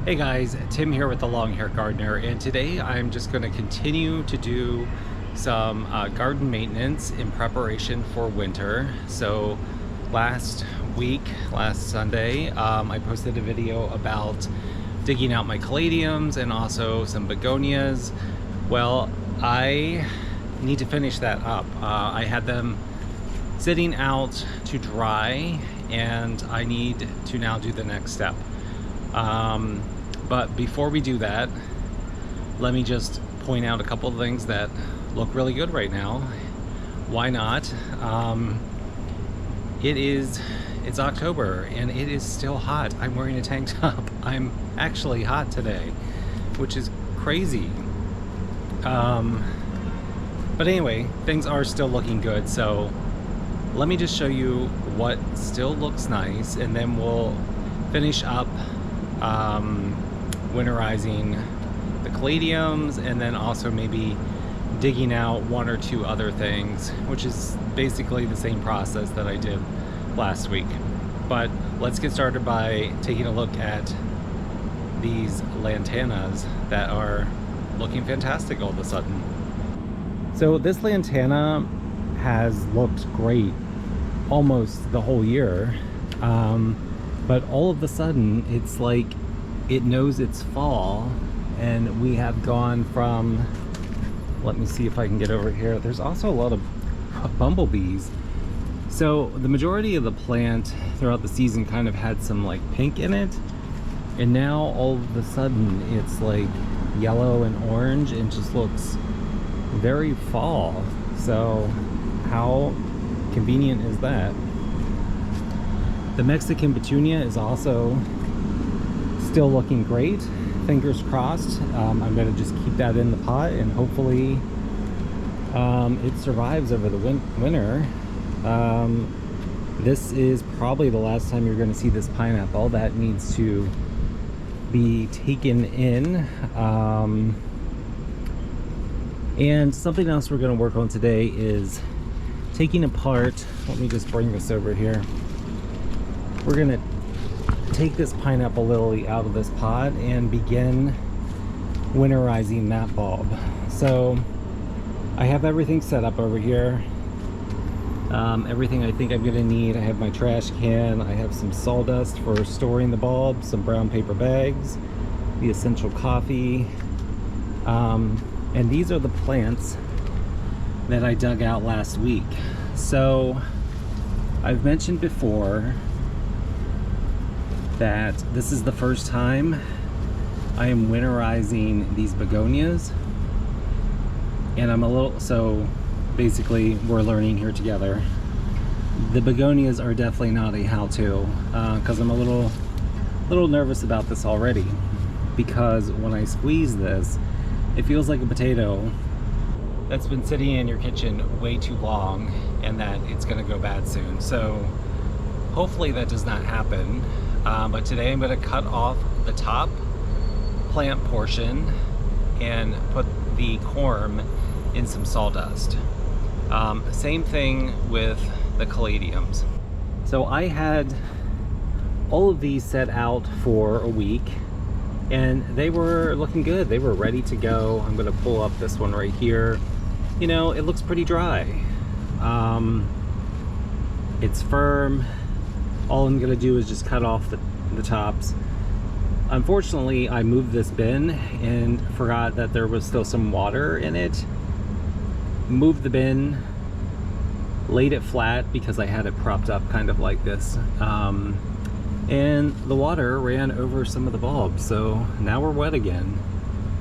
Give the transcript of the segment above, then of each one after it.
Hey guys, Tim here with the Long Hair Gardener, and today I'm just going to continue to do some garden maintenance in preparation for winter. So last Sunday, I posted a video about digging out my caladiums and also some begonias. Well, I need to finish that up. I had them sitting out to dry, and I need to now do the next step. But before we do that, let me just point out a couple of things that look really good right now. Why not? It's October and it is still hot. I'm wearing a tank top. I'm actually hot today, which is crazy. But anyway, things are still looking good. So let me just show you what still looks nice, and then we'll finish up winterizing the caladiums, and then also maybe digging out one or two other things, which is basically the same process that I did last week. But let's get started by taking a look at these lantanas that are looking fantastic all of a sudden. So this lantana has looked great almost the whole year, but all of a sudden it's like it knows it's fall, and we have gone from, let me see if I can get over here, there's also a lot of bumblebees. So the majority of the plant throughout the season kind of had some like pink in it, and now all of a sudden it's like yellow and orange and just looks very fall. So how convenient is that? The Mexican petunia is also still looking great. Fingers crossed. I'm going to just keep that in the pot, and hopefully it survives over the winter. This is probably the last time you're going to see this pineapple. That needs to be taken in. And something else we're going to work on today is taking apart, let me just bring this over here. We're going to take this pineapple lily out of this pot and begin winterizing that bulb. So I have everything set up over here. Everything I think I'm going to need. I have my trash can, I have some sawdust for storing the bulb, some brown paper bags, the essential coffee, and these are the plants that I dug out last week. So I've mentioned before that this is the first time I am winterizing these begonias, and so basically we're learning here together. The begonias are definitely not a how-to, because I'm a little nervous about this already, because when I squeeze this, it feels like a potato that's been sitting in your kitchen way too long and that it's going to go bad soon. So hopefully that does not happen. But today I'm going to cut off the top plant portion and put the corm in some sawdust. Same thing with the caladiums. So I had all of these set out for a week, and they were looking good. They were ready to go. I'm going to pull up this one right here. You know, it looks pretty dry. It's firm. All I'm gonna do is just cut off the tops. Unfortunately, I moved this bin and forgot that there was still some water in it. Moved the bin, laid it flat because I had it propped up kind of like this. And the water ran over some of the bulbs, so now we're wet again,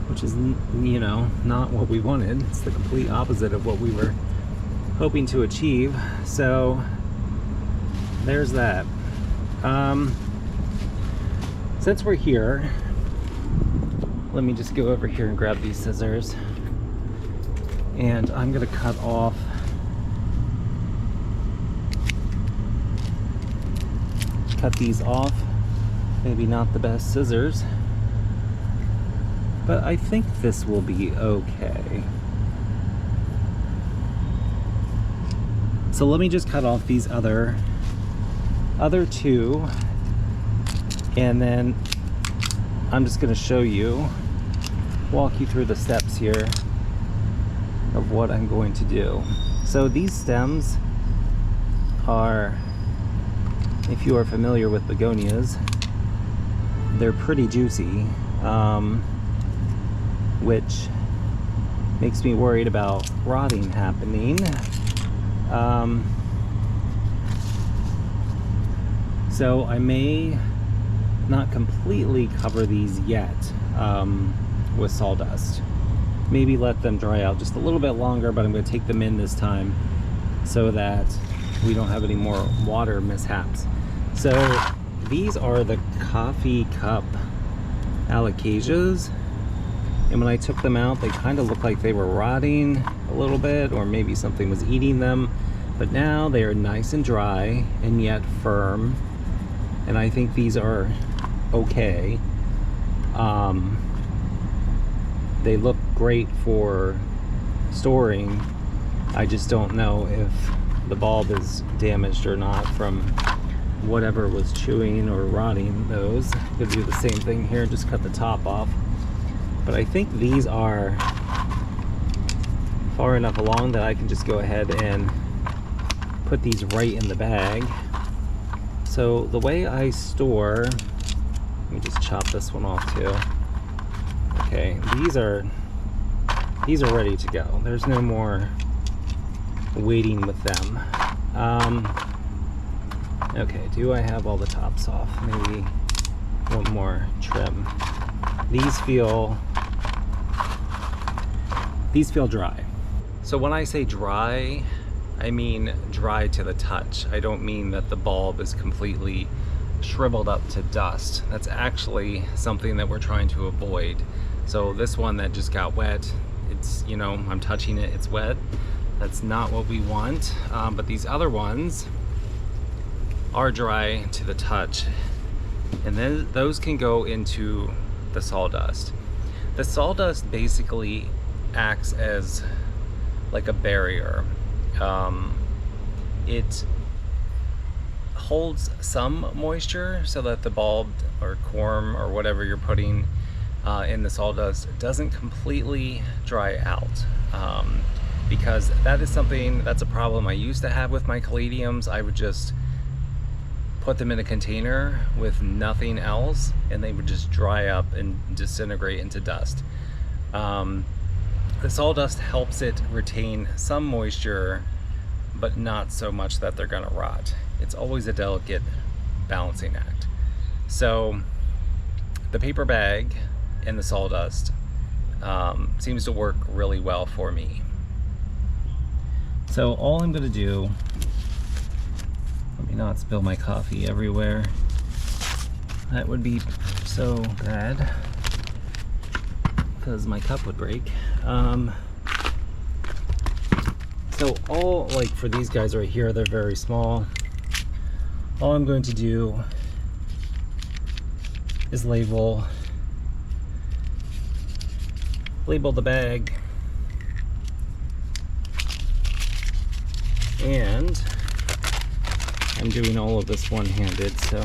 which is, you know, not what we wanted. It's the complete opposite of what we were hoping to achieve. So there's that. Since we're here, let me just go over here and grab these scissors, and I'm gonna cut these off. Maybe not the best scissors, but I think this will be okay. So let me just cut off these other two, and then I'm just going to show you, walk you through the steps here of what I'm going to do. So these stems are, if you are familiar with begonias, they're pretty juicy, which makes me worried about rotting happening. So I may not completely cover these yet with sawdust. Maybe let them dry out just a little bit longer, but I'm going to take them in this time so that we don't have any more water mishaps. So these are the coffee cup alocasias, and when I took them out, they kind of looked like they were rotting a little bit, or maybe something was eating them, but now they are nice and dry and yet firm, and I think these are okay. They look great for storing. I just don't know if the bulb is damaged or not from whatever was chewing or rotting those. Could do the same thing here, just cut the top off. But I think these are far enough along that I can just go ahead and put these right in the bag. So the way I store, let me just chop this one off too. Okay, these are ready to go. There's no more waiting with them. Okay, do I have all the tops off? Maybe one more trim. These feel dry. So when I say dry, I mean dry to the touch. I don't mean that the bulb is completely shriveled up to dust. That's actually something that we're trying to avoid. So this one that just got wet, it's, you know, I'm touching it, it's wet. That's not what we want. But these other ones are dry to the touch. And then those can go into the sawdust. The sawdust basically acts as like a barrier. It holds some moisture so that the bulb or corm or whatever you're putting in the sawdust doesn't completely dry out, because that's a problem I used to have with my caladiums. I would just put them in a container with nothing else and they would just dry up and disintegrate into dust. The sawdust helps it retain some moisture, but not so much that they're gonna rot. It's always a delicate balancing act. So the paper bag and the sawdust seems to work really well for me. So all I'm gonna do, let me not spill my coffee everywhere. That would be so bad because my cup would break. So all, like for these guys right here, they're very small. All I'm going to do is label the bag, and I'm doing all of this one-handed, so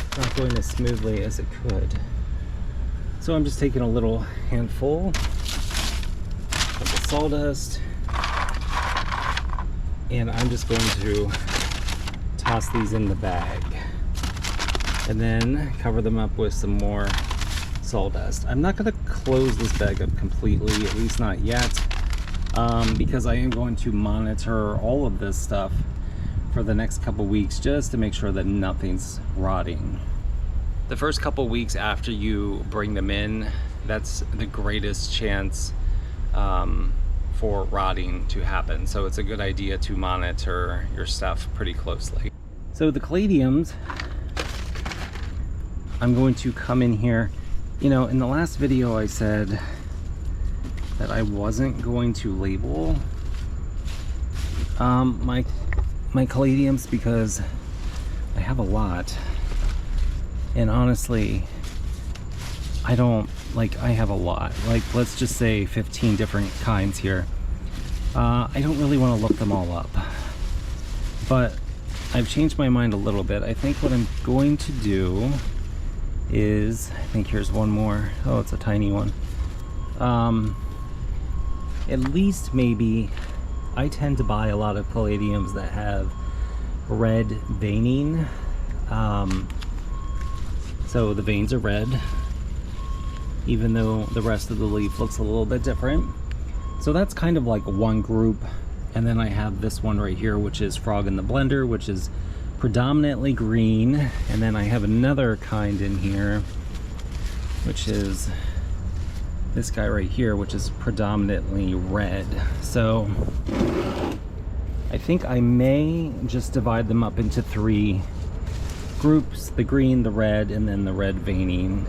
it's not going as smoothly as it could. So I'm just taking a little handful of the sawdust, and I'm just going to toss these in the bag and then cover them up with some more sawdust. I'm not going to close this bag up completely, at least not yet, because I am going to monitor all of this stuff for the next couple weeks just to make sure that nothing's rotting. The first couple weeks after you bring them in, that's the greatest chance for rotting to happen. So it's a good idea to monitor your stuff pretty closely. So the caladiums, I'm going to come in here. You know, in the last video I said that I wasn't going to label my caladiums because I have a lot, and honestly I have a lot, like let's just say 15 different kinds here. I don't really want to look them all up, but I've changed my mind a little bit. I think what I'm going to do is, I think here's one more. Oh, it's a tiny one. At least maybe, I tend to buy a lot of caladiums that have red veining. So the veins are red, even though the rest of the leaf looks a little bit different. So that's kind of like one group. And then I have this one right here, which is Frog in the Blender, which is predominantly green. And then I have another kind in here, which is this guy right here, which is predominantly red. So I think I may just divide them up into 3 groups: the green, the red, and then the red veining.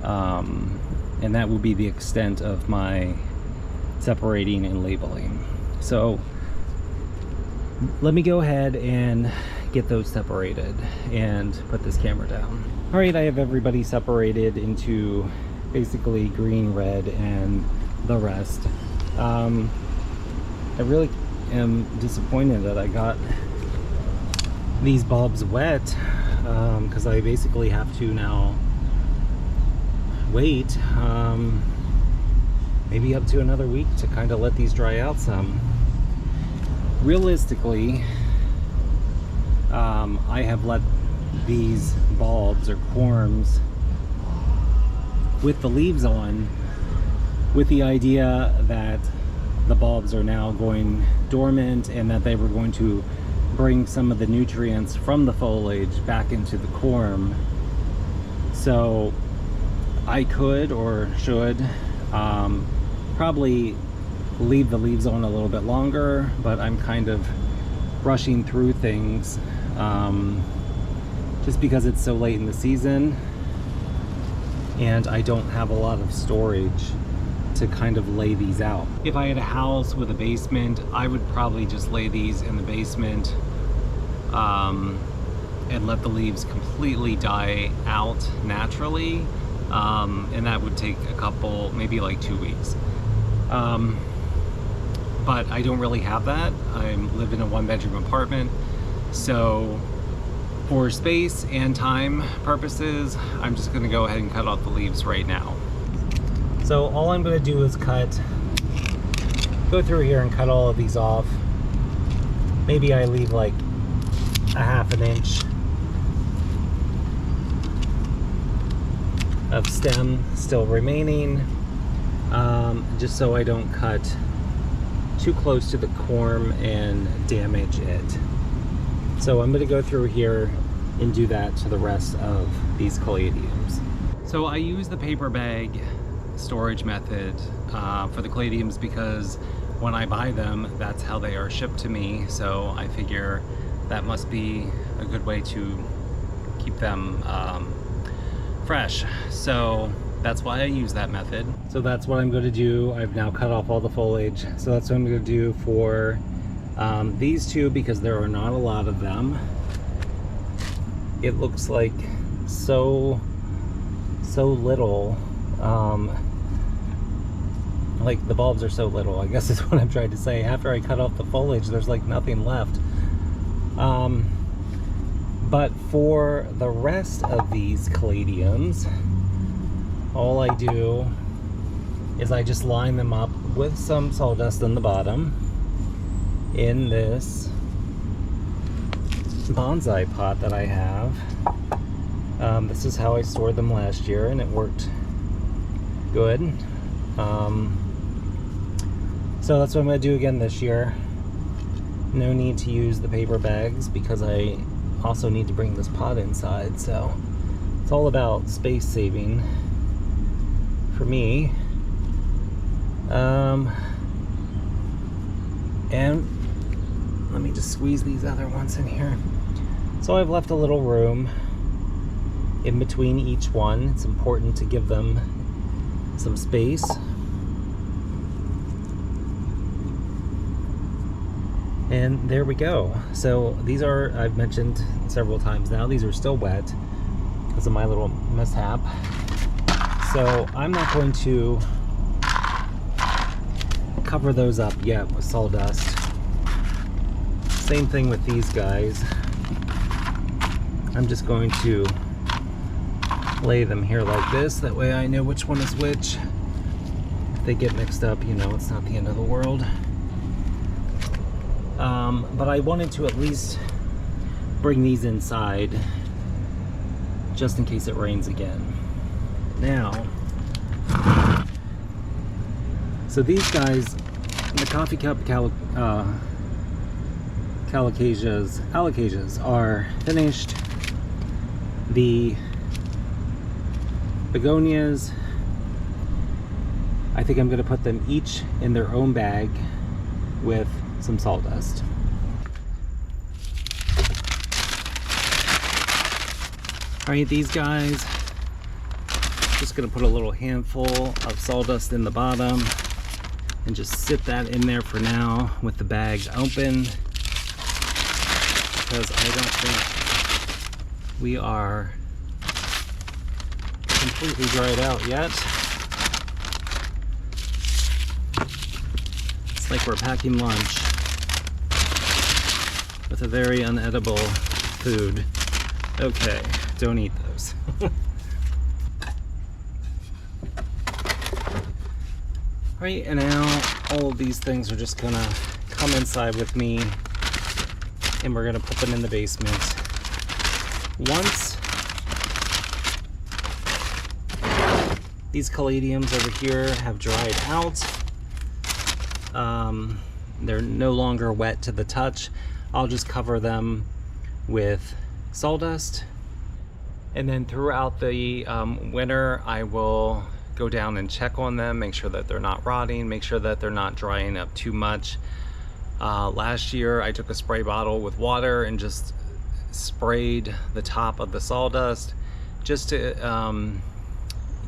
And that will be the extent of my separating and labeling. So let me go ahead and get those separated and put this camera down. All right, I have everybody separated into basically green, red, and the rest. I really am disappointed that I got these bulbs wet, because I basically have to now wait maybe up to another week to kind of let these dry out some. Realistically, I have let these bulbs or corms with the leaves on, with the idea that the bulbs are now going dormant and that they were going to bring some of the nutrients from the foliage back into the corm. So I could or should probably leave the leaves on a little bit longer, but I'm kind of rushing through things just because it's so late in the season and I don't have a lot of storage to kind of lay these out. If I had a house with a basement, I would probably just lay these in the basement and let the leaves completely die out naturally, and that would take a couple, maybe like 2 weeks. But I don't really have that. I live in a 1-bedroom apartment, so for space and time purposes, I'm just gonna go ahead and cut off the leaves right now. So all I'm gonna do is go through here and cut all of these off. Maybe I leave like a 1/2 inch of stem still remaining, just so I don't cut too close to the corm and damage it. So I'm going to go through here and do that to the rest of these caladiums. So I use the paper bag storage method for the caladiums because when I buy them, that's how they are shipped to me. So I figure that must be a good way to keep them fresh. So that's why I use that method. So that's what I'm going to do. I've now cut off all the foliage. So that's what I'm going to do for these two, because there are not a lot of them. It looks like so little. Like the bulbs are so little, I guess is what I'm trying to say. After I cut off the foliage, there's like nothing left. But for the rest of these caladiums, all I do is I just line them up with some sawdust in the bottom in this bonsai pot that I have. This is how I stored them last year and it worked good. So that's what I'm going to do again this year. No need to use the paper bags because I also need to bring this pot inside, so it's all about space saving for me. And let me just squeeze these other ones in here. So I've left a little room in between each one. It's important to give them some space. And there we go. So these are, I've mentioned several times now, these are still wet because of my little mishap. So I'm not going to cover those up yet with sawdust. Same thing with these guys. I'm just going to lay them here like this. That way I know which one is which. If they get mixed up, you know, it's not the end of the world. But I wanted to at least bring these inside just in case it rains again. Now, so these guys, the coffee cup alocasias are finished. The begonias, I think I'm going to put them each in their own bag with some sawdust. Alright, these guys, just going to put a little handful of sawdust in the bottom and just sit that in there for now with the bags open, because I don't think we are completely dried out yet. It's like we're packing lunch with a very unedible food. Okay, don't eat those. Right, and now all of these things are just gonna come inside with me, and we're gonna put them in the basement. Once these caladiums over here have dried out, they're no longer wet to the touch, I'll just cover them with sawdust, and then throughout the winter I will go down and check on them, make sure that they're not rotting, make sure that they're not drying up too much. Last year I took a spray bottle with water and just sprayed the top of the sawdust just to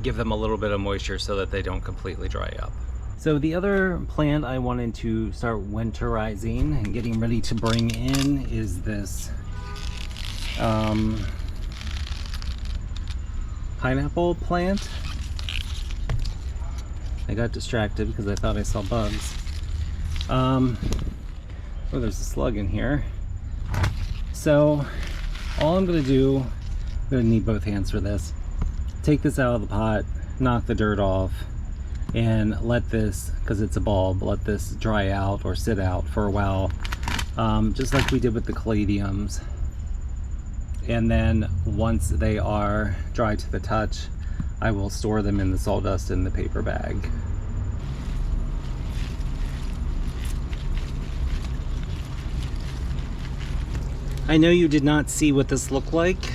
give them a little bit of moisture so that they don't completely dry up. So the other plant I wanted to start winterizing and getting ready to bring in is this pineapple plant. I got distracted because I thought I saw bugs. Oh, there's a slug in here. So all I'm gonna do, I'm gonna need both hands for this. Take this out of the pot, knock the dirt off, and let this, because it's a bulb, let this dry out or sit out for a while, just like we did with the caladiums. And then once they are dry to the touch, I will store them in the sawdust in the paper bag. I know you did not see what this looked like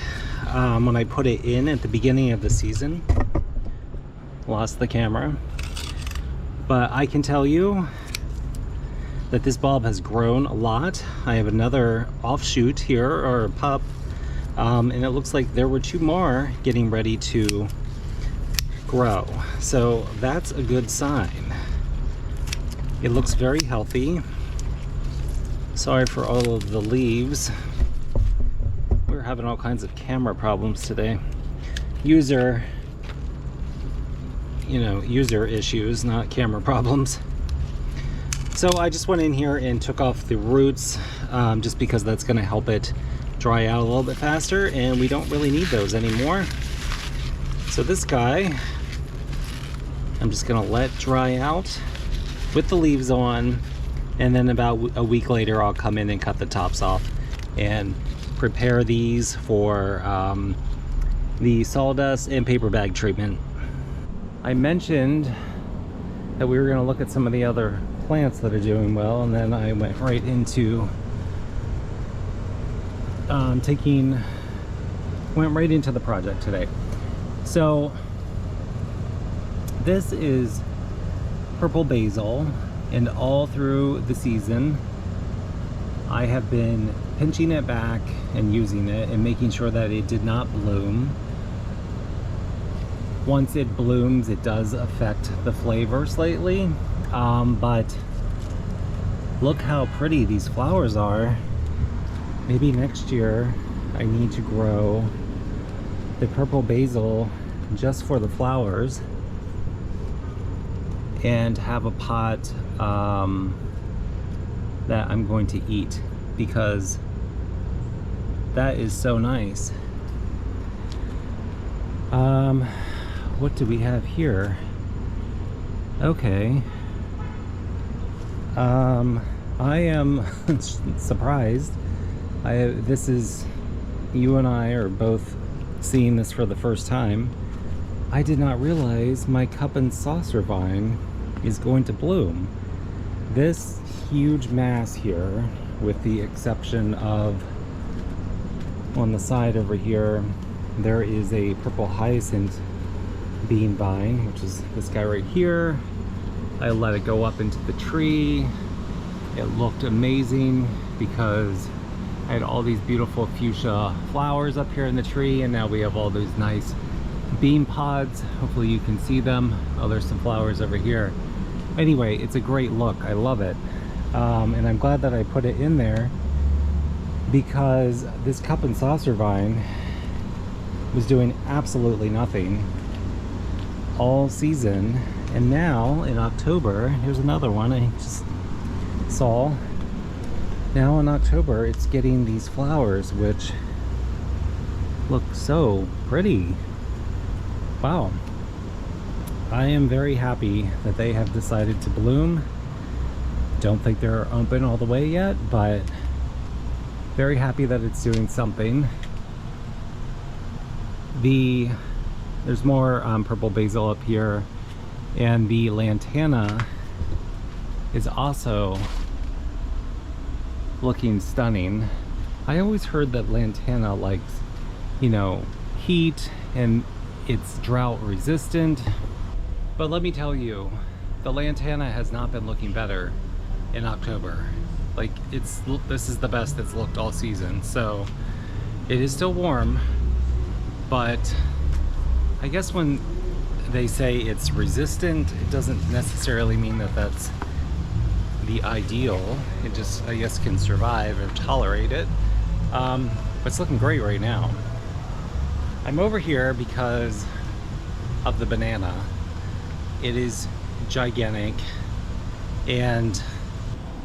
when I put it in at the beginning of the season. Lost the camera. But I can tell you that this bulb has grown a lot. I have another offshoot here, or a pup, and it looks like there were 2 more getting ready to grow. So that's a good sign. It looks very healthy. Sorry for all of the leaves. We're having all kinds of camera problems today. User issues, not camera problems. So I just went in here and took off the roots, just because that's going to help it dry out a little bit faster, and we don't really need those anymore. So this guy, I'm just going to let dry out with the leaves on, and then about a week later I'll come in and cut the tops off and prepare these for the sawdust and paper bag treatment. I mentioned that we were going to look at some of the other plants that are doing well, and then I went right into went right into the project today. So this is purple basil, and all through the season I have been pinching it back and using it and making sure that it did not bloom. Once it blooms, it does affect the flavor slightly, but look how pretty these flowers are. Maybe next year I need to grow the purple basil just for the flowers and have a pot that I'm going to eat, because That is so nice. What do we have here? Okay. I am surprised. This is, you and I are both seeing this for the first time. I did not realize my cup and saucer vine is going to bloom. This huge mass here, with the exception of on the side over here, there is a purple hyacinth bean vine, which is this guy right here. I let it go up into the tree. It looked amazing because I had all these beautiful fuchsia flowers up here in the tree, and now we have all those nice bean pods. Hopefully you can see them. Oh, there's some flowers over here. Anyway, it's a great look. I love it. And I'm glad that I put it in there because this cup and saucer vine was doing absolutely nothing all season. And now in October, here's another one I just saw. Now in October, it's getting these flowers, which look so pretty. Wow. I am very happy that they have decided to bloom. Don't think they're open all the way yet, but very happy that it's doing something. There's more purple basil up here, and the lantana is also looking stunning. I always heard that lantana likes, you know, heat and it's drought resistant, but let me tell you, the lantana has not been looking better in October. Like, this is the best it's looked all season. So it is still warm, but I guess when they say it's resistant, it doesn't necessarily mean that that's the ideal. It just, I guess, can survive or tolerate it. But it's looking great right now. I'm over here because of the banana. It is gigantic and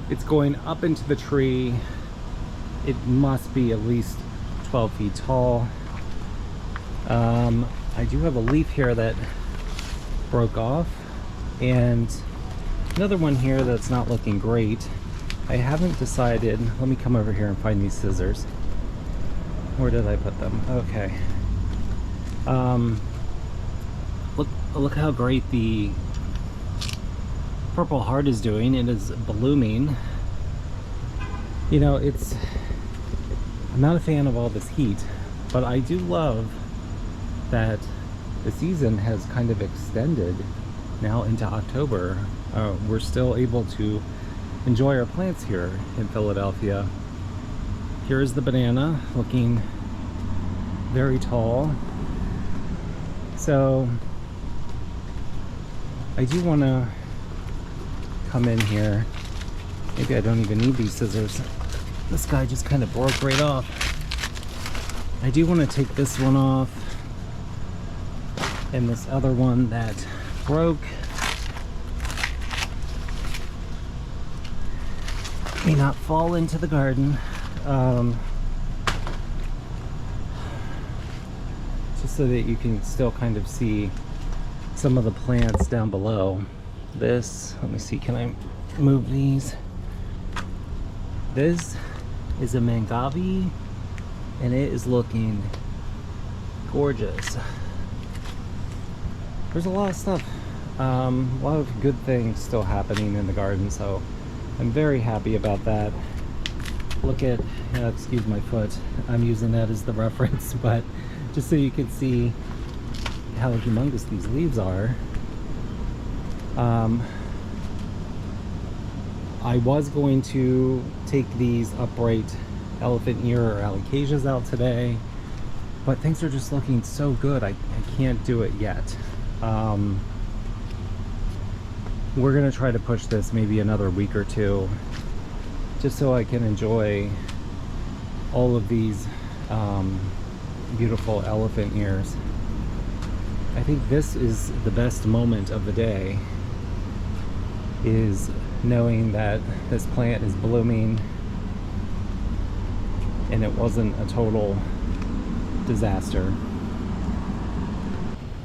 it's going up into the tree. It must be at least 12 feet tall. I do have a leaf here that broke off, and another one here that's not looking great. I haven't decided. Let me come over here and find these scissors. Where did I put them? Okay. Look how great the purple heart is doing. It is blooming. You know, I'm not a fan of all this heat, but I do love that the season has kind of extended now into October. We're still able to enjoy our plants here in Philadelphia. Here's the banana, looking very tall. So I do want to come in here. Maybe I don't even need these scissors. This guy just kind of broke right off. I do want to take this one off, and this other one that broke may not fall into the garden. Just so that you can still kind of see some of the plants down below. This, let me see, can I move these? This is a mangavi, and it is looking gorgeous. There's a lot of stuff, a lot of good things still happening in the garden, so I'm very happy about that. Look at, excuse my foot, I'm using that as the reference, but just so you can see how humongous these leaves are. I was going to take these upright elephant ear or alocasias out today, but things are just looking so good, I can't do it yet. We're gonna try to push this maybe another week or two, just so I can enjoy all of these beautiful elephant ears. I think this is the best moment of the day, is knowing that this plant is blooming and it wasn't a total disaster.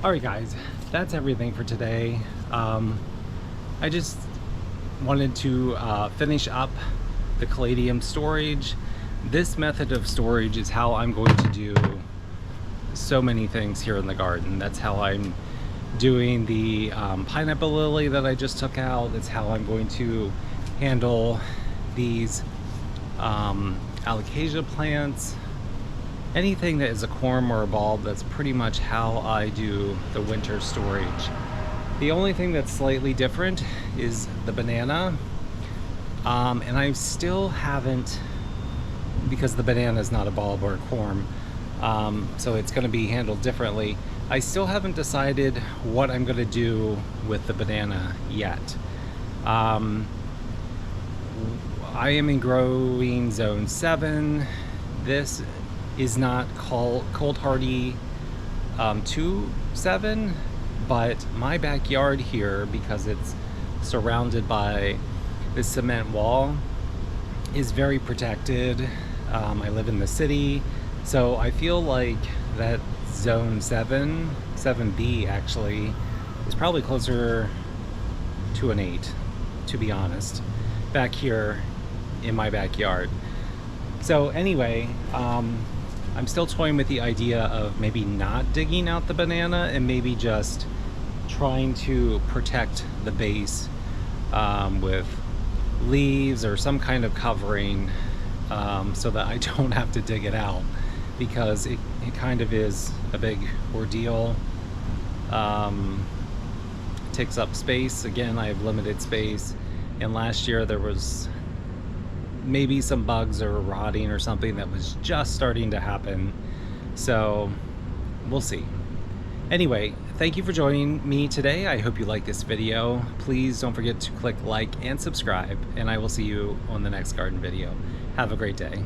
Alright guys, that's everything for today. I just wanted to finish up the caladium storage. This method of storage is how I'm going to do so many things here in the garden. That's how I'm doing the pineapple lily that I just took out. That's how I'm going to handle these alocasia plants. Anything that is a corm or a bulb, that's pretty much how I do the winter storage. The only thing that's slightly different is the banana. And I still haven't, because the banana is not a bulb or a corm, so it's going to be handled differently. I still haven't decided what I'm going to do with the banana yet. I am in growing zone 7. This is not cold hardy 2-7, but my backyard here, because it's surrounded by this cement wall, is very protected. I live in the city, so I feel like that zone 7B actually, is probably closer to an 8, to be honest, back here in my backyard. So anyway, I'm still toying with the idea of maybe not digging out the banana and maybe just trying to protect the base with leaves or some kind of covering, so that I don't have to dig it out, because it kind of is a big ordeal. Takes up space. Again, I have limited space, and last year there was maybe some bugs or rotting or something that was just starting to happen, so we'll see. Anyway, thank you for joining me today. I hope you like this video. Please don't forget to click like and subscribe, and I will see you on the next garden video. Have a great day.